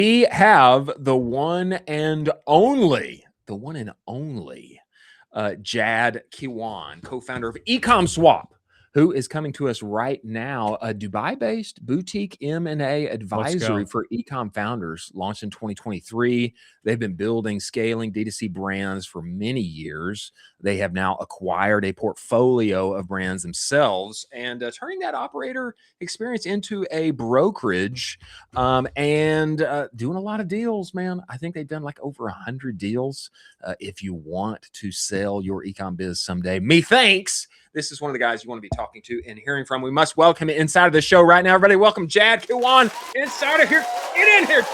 We have the one and only, Jad Kiwan, co-founder of EcomSwap, who is coming to us right now. A Dubai-based boutique M&A advisory for ecom founders, launched in 2023. They've been building, scaling D2C brands for many years. They have now acquired a portfolio of brands themselves and turning that operator experience into a brokerage and doing a lot of deals, man. I think they've done like over 100 deals. If you want to sell your ecom biz someday, methinks this is one of the guys you want to be talking to and hearing from. We must welcome it inside of the show right now. Everybody, welcome Jad Kiwan inside of here. Get in here.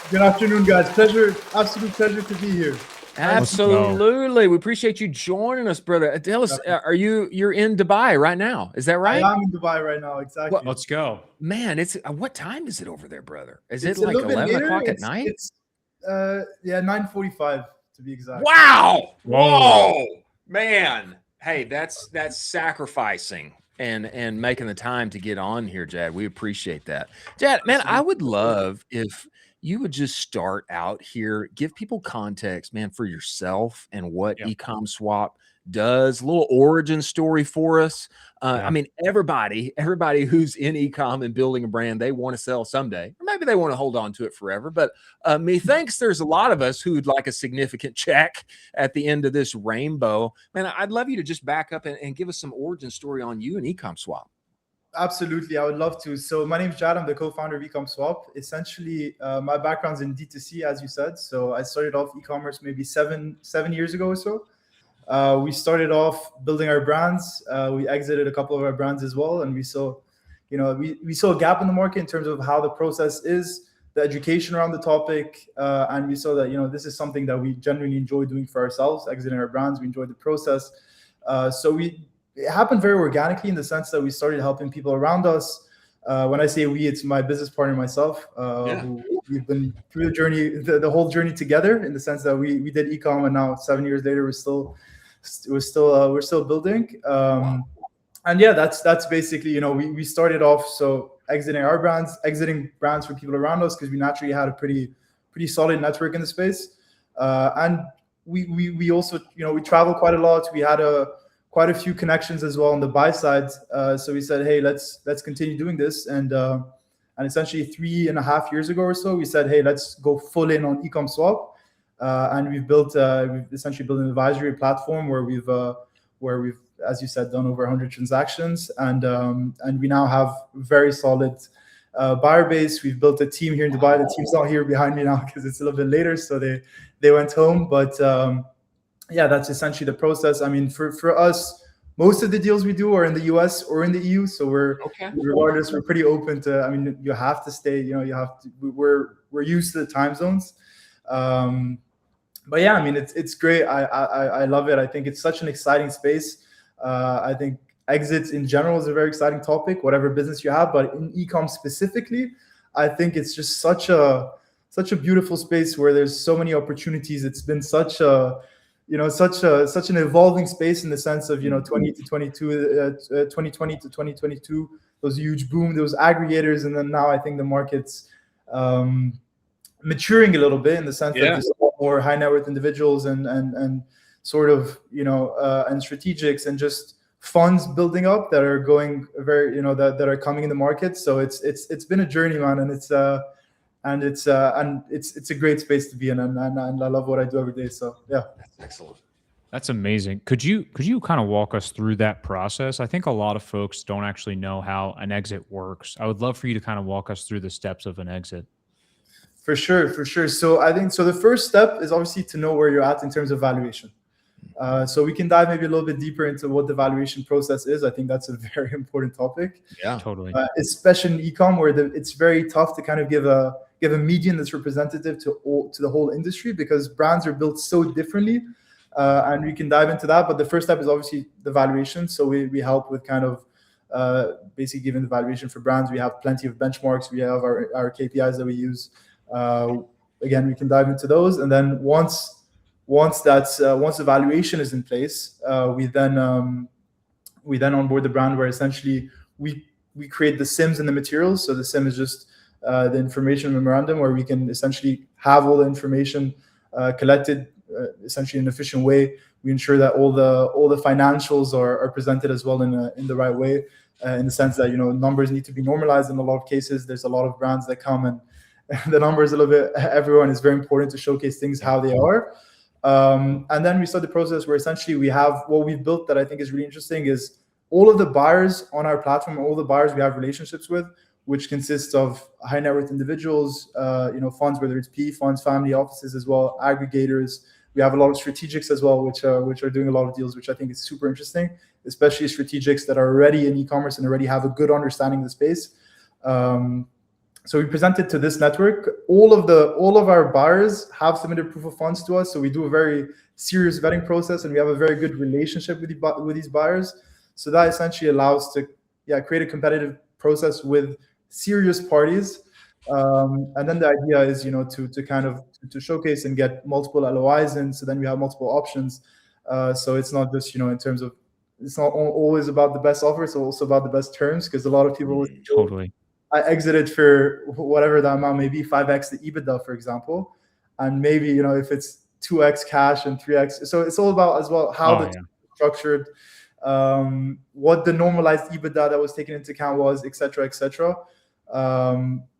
Good afternoon, guys. Absolute pleasure to be here. Absolutely. We appreciate you joining us, brother. Tell us, you're in Dubai right now? Is that right? I am in Dubai right now, exactly. Well, let's go. Man, it's what time is it over there, brother? Is it like 11 o'clock at night? It's 9:45 to be exact. Wow. Whoa. Man. Hey, that's sacrificing and making the time to get on here, Jad. We appreciate that. Jad, man, I would love if you would just start out here, give people context, man, for yourself and what EcomSwap does. A little origin story for us. I mean, everybody who's in ecom and building a brand, they want to sell someday, or maybe they want to hold on to it forever. But methinks there's a lot of us who'd like a significant check at the end of this rainbow. Man, I'd love you to just back up and give us some origin story on you and EcomSwap. Absolutely, I would love to. So my name is Jad. I'm the co-founder of EcomSwap. Essentially, my background's in D2C, as you said. So I started off e-commerce maybe seven years ago or so. We started off building our brands. We exited a couple of our brands as well, and we saw, we saw a gap in the market in terms of how the process is, the education around the topic, and we saw that this is something that we genuinely enjoy doing for ourselves. Exiting our brands, we enjoyed the process. It happened very organically in the sense that we started helping people around us. When I say we, it's my business partner and myself. Who we've been through the journey, the whole journey together, in the sense that we did ecom, and now 7 years later we're still building. And yeah, that's basically, we started off exiting brands for people around us, because we naturally had a pretty solid network in the space. And we also, we travel quite a lot. We had quite a few connections as well on the buy side. So we said, hey, let's continue doing this. And essentially 3.5 years ago or so, we said, hey, let's go full in on EcomSwap. And we've essentially built an advisory platform where we've, as you said, done over 100 transactions. And we now have very solid buyer base. We've built a team here in Dubai. The team's not here behind me now because it's a little bit later, so they went home. But yeah, that's essentially the process. I mean, for us, most of the deals we do are in the US or in the EU. So regardless, we're pretty open to, I mean, you have to stay, we're used to the time zones. But yeah, I mean, it's great. I love it. I think it's such an exciting space. I think exits in general is a very exciting topic, whatever business you have, but in ecom specifically, I think it's just such a beautiful space where there's so many opportunities. It's been such an evolving space in the sense of 2020 to 2022, those huge boom, those aggregators, and then now I think the market's maturing a little bit in the sense that there's more high net worth individuals and sort of and strategics and just funds building up that are going very that are coming in the market. So it's been a journey, man, and it's a great space to be in, and I love what I do every day. So yeah, that's excellent. That's amazing. Could you kind of walk us through that process? I think a lot of folks don't actually know how an exit works. I would love for you to kind of walk us through the steps of an exit. For sure. So I think the first step is obviously to know where you're at in terms of valuation. So we can dive maybe a little bit deeper into what the valuation process is. I think that's a very important topic. Yeah, totally. Especially in ecom, where it's very tough to kind of give a median that's representative to the whole industry, because brands are built so differently. And we can dive into that. But the first step is obviously the valuation. So we help with kind of basically giving the valuation for brands. We have plenty of benchmarks. We have our KPIs that we use. Again, we can dive into those. And then once the valuation is in place, we then onboard the brand, where essentially we we create the SIMs and the materials. So the SIM is just the information memorandum, where we can essentially have all the information collected essentially in an efficient way. We ensure that all the financials are presented as well in the right way, in the sense that, you know, numbers need to be normalized in a lot of cases. There's a lot of brands that come and the numbers a little bit everyone. Is very important to showcase things how they are. And then we start the process where essentially we have what we've built that I think is really interesting is all of the buyers on our platform, all the buyers we have relationships with, which consists of high net worth individuals, you know, funds, whether it's PE funds, family offices as well, aggregators. We have a lot of strategics as well, which are doing a lot of deals, which I think is super interesting, especially strategics that are already in e-commerce and already have a good understanding of the space. So we presented to this network. All of our buyers have submitted proof of funds to us. So we do a very serious vetting process, and we have a very good relationship with these buyers. So that essentially allows to create a competitive process with serious parties. And then the idea is, you know, to kind of to showcase and get multiple LOIs in. So then we have multiple options. So it's not just, you know, in terms of, it's not always about the best offer. It's also about the best terms, because a lot of people totally. I exited for whatever that amount may be, 5x the EBITDA, for example, and maybe, you know, if it's 2x cash and 3x. So it's all about as well how the structured, what the normalized EBITDA that was taken into account was, et cetera, et cetera.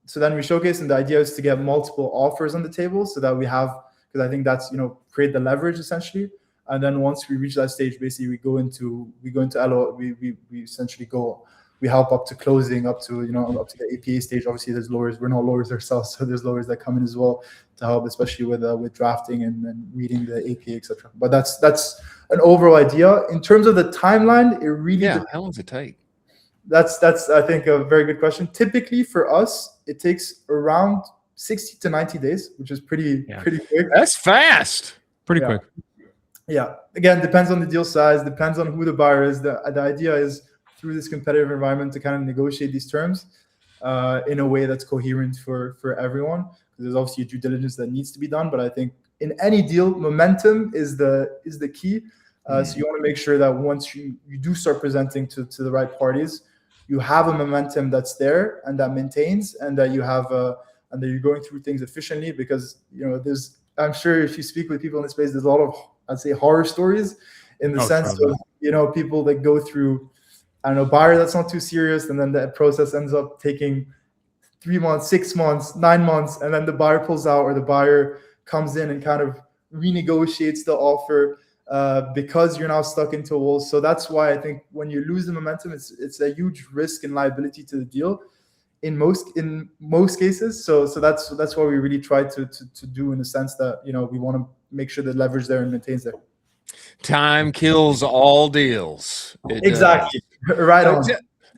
So then we showcase, and the idea is to get multiple offers on the table so that we have, because I think that's, you know, create the leverage essentially. And then once we reach that stage, basically we go into LO, we essentially go, we help up to closing, up to, you know, up to the APA stage. Obviously there's lawyers, we're not lawyers ourselves, so there's lawyers that come in as well to help, especially with drafting and reading the APA, etc. But that's an overall idea. In terms of the timeline, it really how long does it take? That's I think a very good question. Typically for us, it takes around 60 to 90 days, which is pretty quick. That's fast. Pretty quick. Yeah. Again, depends on the deal size, depends on who the buyer is. The idea is through this competitive environment to kind of negotiate these terms in a way that's coherent for everyone. There's obviously a due diligence that needs to be done, but I think in any deal, momentum is the key. So you want to make sure that once you do start presenting to the right parties, you have a momentum that's there and that maintains, and that you have and that you're going through things efficiently, because, you know, I'm sure if you speak with people in the space, there's a lot of, I'd say, horror stories in the sense of, you know, people that go through, I don't know, buyer that's not too serious, and then the process ends up taking 3 months, 6 months, 9 months, and then the buyer pulls out, or the buyer comes in and kind of renegotiates the offer because you're now stuck into a wall. So that's why I think when you lose the momentum, it's a huge risk and liability to the deal in most cases. So that's what we really try to do, in the sense that, you know, we want to make sure the leverage there and maintains there. Time kills all deals. Exactly. Right on.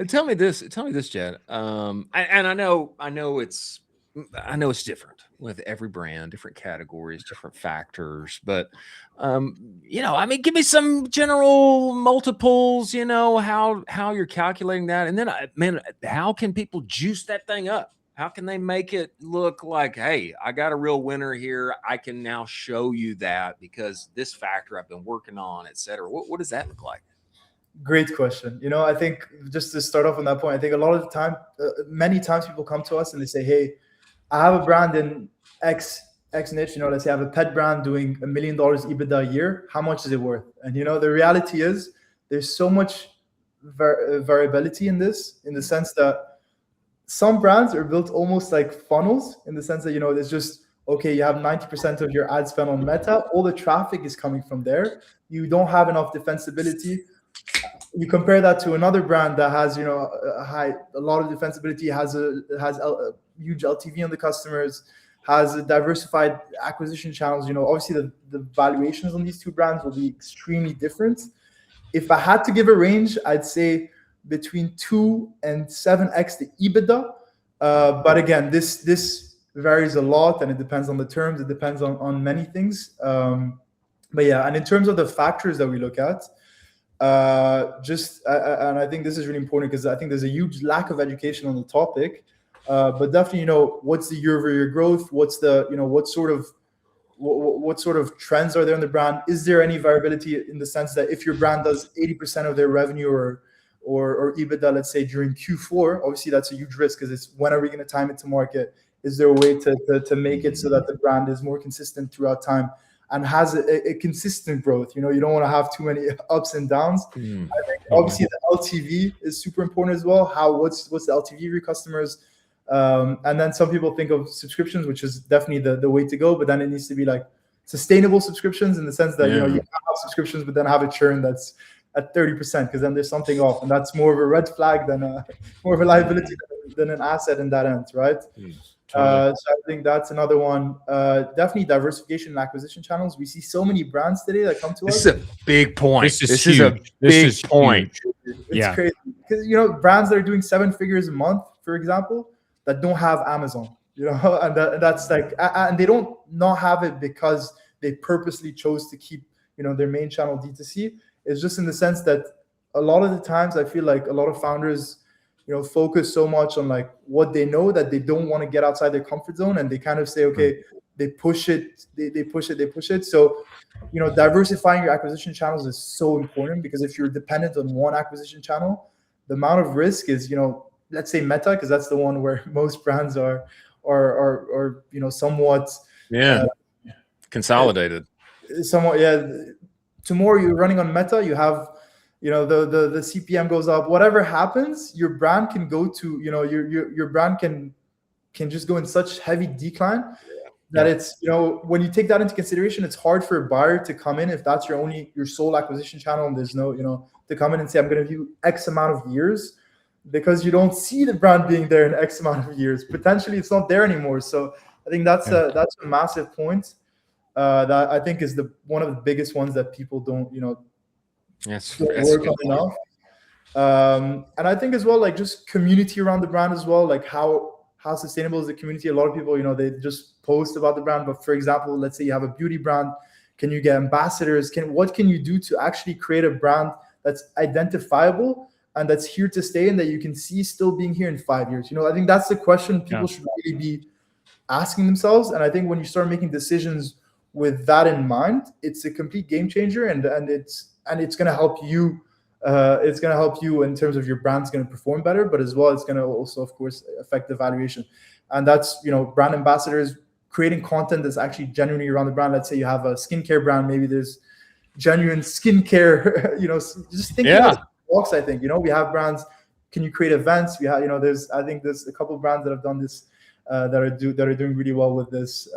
Tell me this, Jad. And I know it's different with every brand, different categories, different factors. But you know, I mean, give me some general multiples. You know, how you're calculating that, and then man, how can people juice that thing up? How can they make it look like, hey, I got a real winner here. I can now show you that because this factor I've been working on, et cetera. What does that look like? Great question. You know, I think just to start off on that point, I think a lot of the time, many times people come to us and they say, hey, I have a brand in X niche, you know, let's say I have a pet brand doing $1 million EBITDA a year. How much is it worth? And, you know, the reality is there's so much variability in this, in the sense that some brands are built almost like funnels, in the sense that, you know, there's just, okay, you have 90% of your ad spend on Meta. All the traffic is coming from there. You don't have enough defensibility. You compare that to another brand that has, you know, a lot of defensibility, has a huge LTV on the customers, has a diversified acquisition channels. You know, obviously the valuations on these two brands will be extremely different. If I had to give a range, I'd say between 2 and 7x the EBITDA. But again, this varies a lot, and it depends on the terms. It depends on many things. But yeah, and in terms of the factors that we look at, and I think this is really important, because I think there's a huge lack of education on the topic. But definitely, you know, what's the year-over-year growth? What's the, you know, what sort of trends are there in the brand? Is there any variability, in the sense that if your brand does 80% of their revenue or or EBITDA, let's say during Q4, obviously that's a huge risk because it's when are we going to time it to market? Is there a way to make it so that the brand is more consistent throughout time and has a consistent growth? You don't want to have too many ups and downs. I think obviously the LTV is super important as well. What's the LTV of your customers? And then some people think of subscriptions, which is definitely the way to go, but then it needs to be like sustainable subscriptions in the sense that you can have subscriptions but then have a churn that's at 30%, because then there's something off, and that's more of a red flag than more of a liability than an asset in that end, right? Totally. So I think that's another one. Definitely diversification and acquisition channels. We see so many brands today that come to us. This is a big point. This is a big point. It's crazy because brands that are doing 7 figures a month, for example, that don't have Amazon, and that's like, and they don't not have it because they purposely chose to keep their main channel D2C. It's just in the sense that a lot of the times I feel like a lot of founders focus so much on like what they know that they don't want to get outside their comfort zone, and they kind of say, okay, they push it. So diversifying your acquisition channels is so important, because if you're dependent on one acquisition channel, the amount of risk is, let's say Meta, because that's the one where most brands are somewhat consolidated. Somewhat, tomorrow you're running on Meta, you have the CPM goes up, whatever happens, your brand can go to your brand can just go in such heavy decline that it's when you take that into consideration, it's hard for a buyer to come in if that's your sole acquisition channel, and there's no to come in and say I'm going to view X amount of years, because you don't see the brand being there in X amount of years. Potentially it's not there anymore. So I think that's a massive point that I think is one of the biggest ones that people don't work on enough. And I think as well, like just community around the brand as well, like how sustainable is the community? A lot of people, they just post about the brand, but for example, let's say you have a beauty brand, can you get ambassadors? What can you do to actually create a brand that's identifiable and that's here to stay, and that you can see still being here in 5 years? I think that's the question people should really be asking themselves. And I think when you start making decisions with that in mind, it's a complete game changer, and it's going to help you. It's going to help you in terms of your brand's going to perform better, but as well, it's going to also, of course, affect the valuation. And that's, brand ambassadors, creating content that's actually genuinely around the brand. Let's say you have a skincare brand, maybe there's genuine skincare, just think outside the box. I think, we have brands. Can you create events? We have, there's a couple of brands that have done this, that are doing really well with this.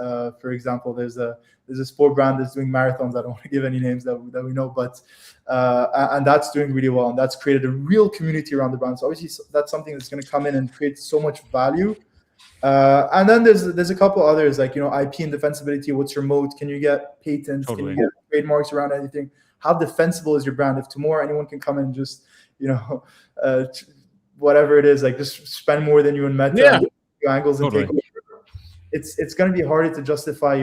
For example, there's a sport brand that's doing marathons. I don't want to give any names that we know, but and that's doing really well, and that's created a real community around the brand. So obviously that's something that's going to come in and create so much value. And then there's a couple others, like IP and defensibility. What's your moat? Can you get patents? Totally. Can you get trademarks around anything? How defensible is your brand? If tomorrow anyone can come in and just whatever it is, like just spend more than you in Meta, angles and take over, it's going to be harder to justify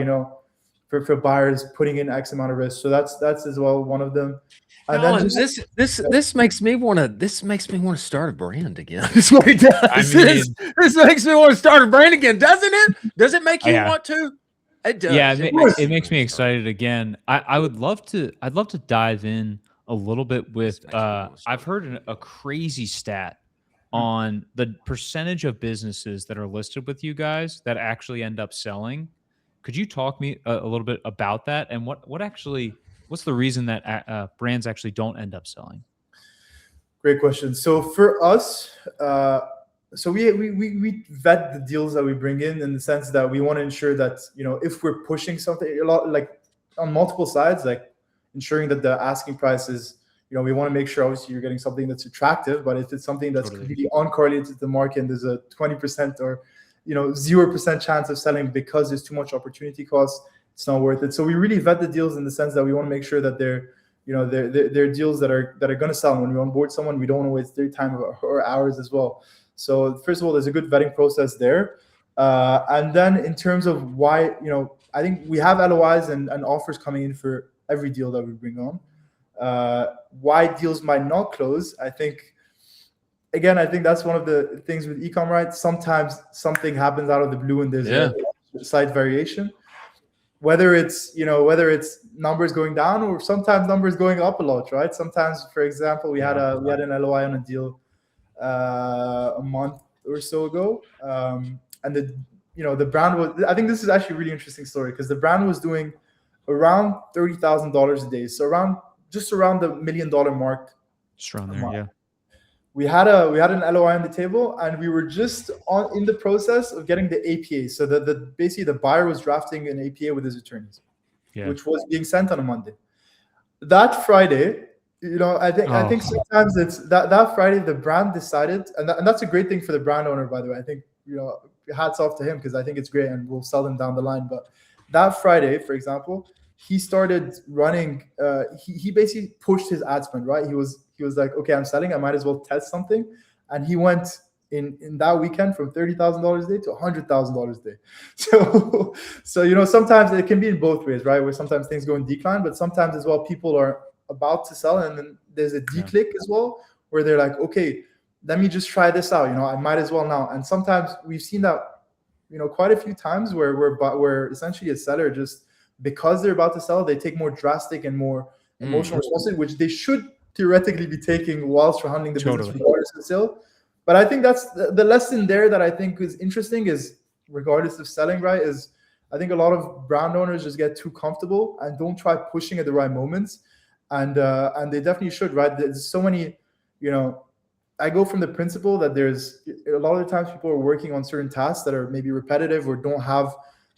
for buyers putting in X amount of risk. So that's as well one of them. And then this makes me want to start a brand again. That's what it does. This makes me want to start a brand again, doesn't it? Does it make you want to? It does. Yeah, it makes me excited again. I'd love to dive in a little bit with I've heard a crazy stat on the percentage of businesses that are listed with you guys that actually end up selling. Could you talk me a little bit about that, and what's the reason that brands actually don't end up selling? Great question. So for us, so we vet the deals that we bring in the sense that we want to ensure that if we're pushing something a lot, like on multiple sides, like ensuring that the asking price is, we want to make sure obviously you're getting something that's attractive, but if it's something that's completely uncorrelated to the market and there's a 20% or 0% chance of selling because there's too much opportunity cost, it's not worth it. So we really vet the deals in the sense that we want to make sure that they're deals that are going to sell. And when we onboard someone, we don't want to waste their time or ours as well. So first of all, there's a good vetting process there. And then in terms of why, I think we have LOIs and offers coming in for every deal that we bring on. Why deals might not close, I think that's one of the things with ecom, right? Sometimes something happens out of the blue and there's a slight variation. whether it's numbers going down or sometimes numbers going up a lot, right? Sometimes, for example, we had an LOI on a deal a month or so ago, and the brand was, I think this is actually a really interesting story, because the brand was doing around $30,000 a day, so just around the $1 million mark. Just around there, yeah. We had an LOI on the table, and we were just in the process of getting the APA. So basically the buyer was drafting an APA with his attorneys, which was being sent on a Monday. That Friday, I think sometimes it's that Friday the brand decided, and that's a great thing for the brand owner, by the way. I think hats off to him, because I think it's great, and we'll sell them down the line. But that Friday, for example, he started running. He basically pushed his ad spend, right? He was like, okay, I'm selling, I might as well test something. And he went in that weekend from $30,000 a day to $100,000 a day. So sometimes it can be in both ways, right? Where sometimes things go in decline, but sometimes as well people are about to sell, and then there's a declick as well, where they're like, okay, let me just try this out. I might as well now. And sometimes we've seen that, quite a few times where essentially a seller, just because they're about to sell, they take more drastic and more emotional responsibility, which they should theoretically be taking whilst we're handling the business regardless of sale. But I think that's the lesson there that I think is interesting, is regardless of selling, right, is I think a lot of brand owners just get too comfortable and don't try pushing at the right moments. And they definitely should, right? There's so many, I go from the principle that there's a lot of the times people are working on certain tasks that are maybe repetitive or don't have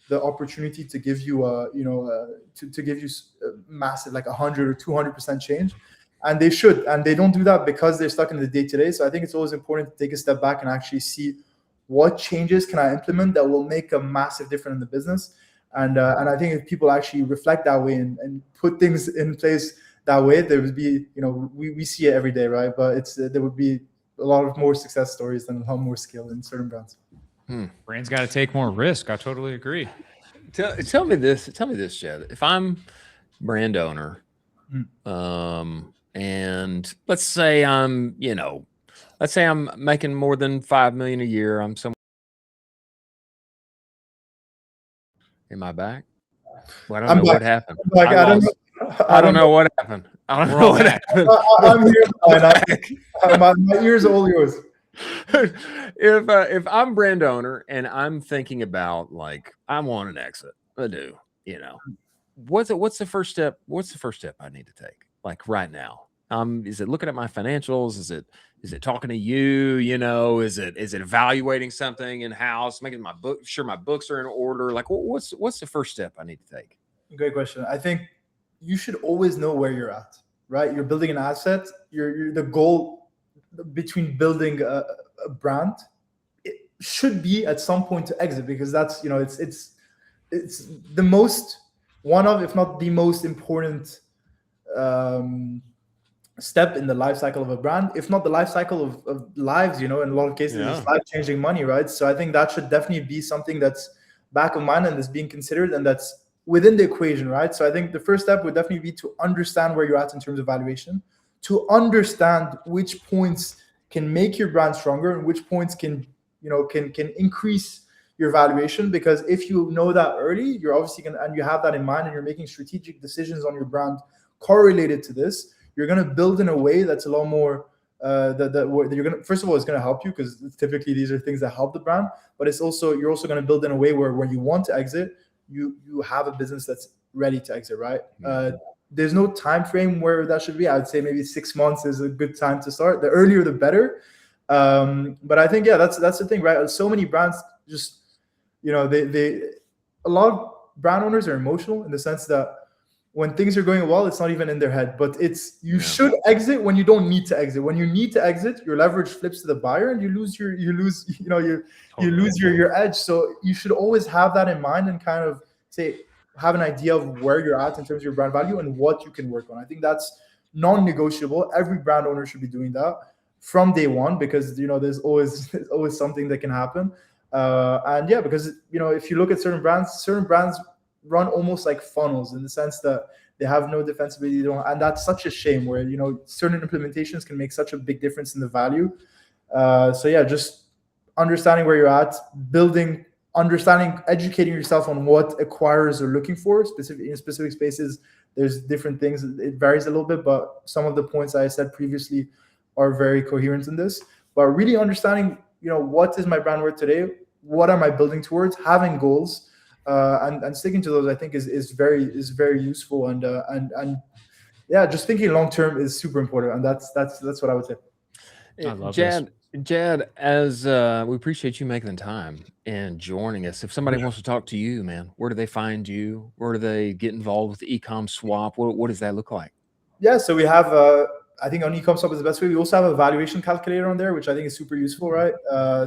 the opportunity to give you to give you massive, like 100 or 200% change. And they should, and they don't do that because they're stuck in the day-to-day. So I think it's always important to take a step back and actually see what changes can I implement that will make a massive difference in the business. And I think if people actually reflect that way and put things in place that way, there would be, we see it every day, right? But there would be a lot of more success stories and a lot more skill in certain brands. Brands got to take more risk. I totally agree. Tell me this, Jad. If I'm brand owner, and let's say I'm making more than $5 million a year. I'm somewhere. Am I back? Well, I don't know what happened. I don't know what happened. I don't know what happened. I'm here. My ears are all yours. If I'm brand owner and I'm thinking about, like, I want an exit, I do. What's the first step? What's the first step I need to take? Like right now, is it looking at my financials? Is it talking to you? Is it evaluating something in house, making sure my books are in order? Like, what's the first step I need to take? Great question. I think you should always know where you're at, right? You're building an asset. You're the goal between building a brand. It should be at some point to exit, because that's it's the most, one of, if not the most important step in the life cycle of a brand, if not the life cycle of lives, in a lot of cases, it's life-changing money, right? So I think that should definitely be something that's back of mind and is being considered, and that's within the equation, right? So I think the first step would definitely be to understand where you're at in terms of valuation, to understand which points can make your brand stronger and which points can increase your valuation. Because if you know that early, you're obviously and you have that in mind, and you're making strategic decisions on your brand correlated to this, you're going to build in a way that's a lot more you're going to, first of all, it's going to help you, because typically these are things that help the brand, but you're also going to build in a way where when you want to exit, you have a business that's ready to exit, right? There's no time frame where that should be. I would say maybe 6 months is a good time to start. The earlier the better. But I think that's the thing, right? So many brands just a lot of brand owners are emotional in the sense that when things are going well, it's not even in their head, but you should exit when you don't need to exit. When you need to exit, your leverage flips to the buyer, and you lose your edge. So you should always have that in mind, and kind of have an idea of where you're at in terms of your brand value and what you can work on. I think that's non-negotiable. Every brand owner should be doing that from day one, because there's always something that can happen. Because if you look at certain brands run almost like funnels, in the sense that they have no defensibility, and that's such a shame, where certain implementations can make such a big difference in the value. Just understanding where you're at, building understanding, educating yourself on what acquirers are looking for. In specific spaces, there's different things. It varies a little bit, but some of the points I said previously are very coherent in this. But really understanding, what is my brand worth today? What am I building towards? Having goals and sticking to those, I think, is very useful. And yeah, just thinking long term is super important, and that's what I would say. I love Jad, as we appreciate you making the time and joining us. If somebody wants to talk to you, man, where do they find you? Where do they get involved with EcomSwap? What does that look like? Yeah, so we have, I think on EcomSwap is the best way. We also have a valuation calculator on there, which I think is super useful, right?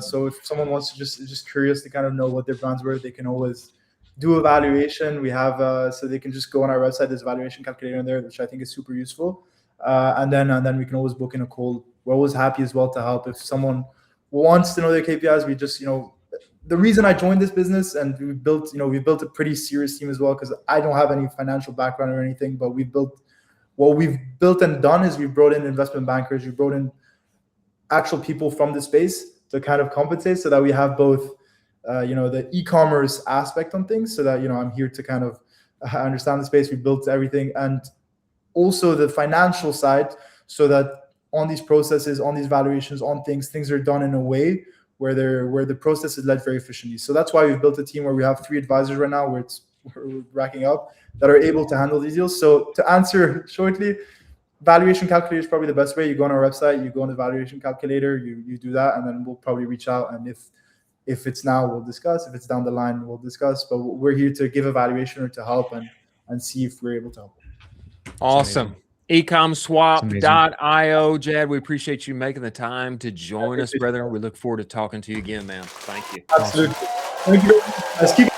So if someone wants to just curious to kind of know what their brand's worth, they can always do a valuation. We have, so they can just go on our website. There's a valuation calculator on there, which I think is super useful. And then we can always book in a call. We're always happy as well to help. If someone wants to know their KPIs, we just, the reason I joined this business, and we built a pretty serious team as well, because I don't have any financial background or anything, but what we've built and done is we've brought in investment bankers, we brought in actual people from the space to kind of compensate, so that we have both, the e-commerce aspect on things, so that, I'm here to kind of understand the space. We built everything, and also the financial side, so that on these processes, on these valuations, on things are done in a way where the process is led very efficiently. So that's why we've built a team where we have 3 advisors right now, where we're racking up, that are able to handle these deals. So to answer shortly, valuation calculator is probably the best way. You go on our website, you go on the valuation calculator, you do that, and then we'll probably reach out. And if it's now, we'll discuss. If it's down the line, we'll discuss. But we're here to give a valuation or to help and see if we're able to help. Awesome. EcomSwap.io. Jad, we appreciate you making the time to join us, brother. We look forward to talking to you again, man. Thank you. Absolutely. Thank you. Let's keep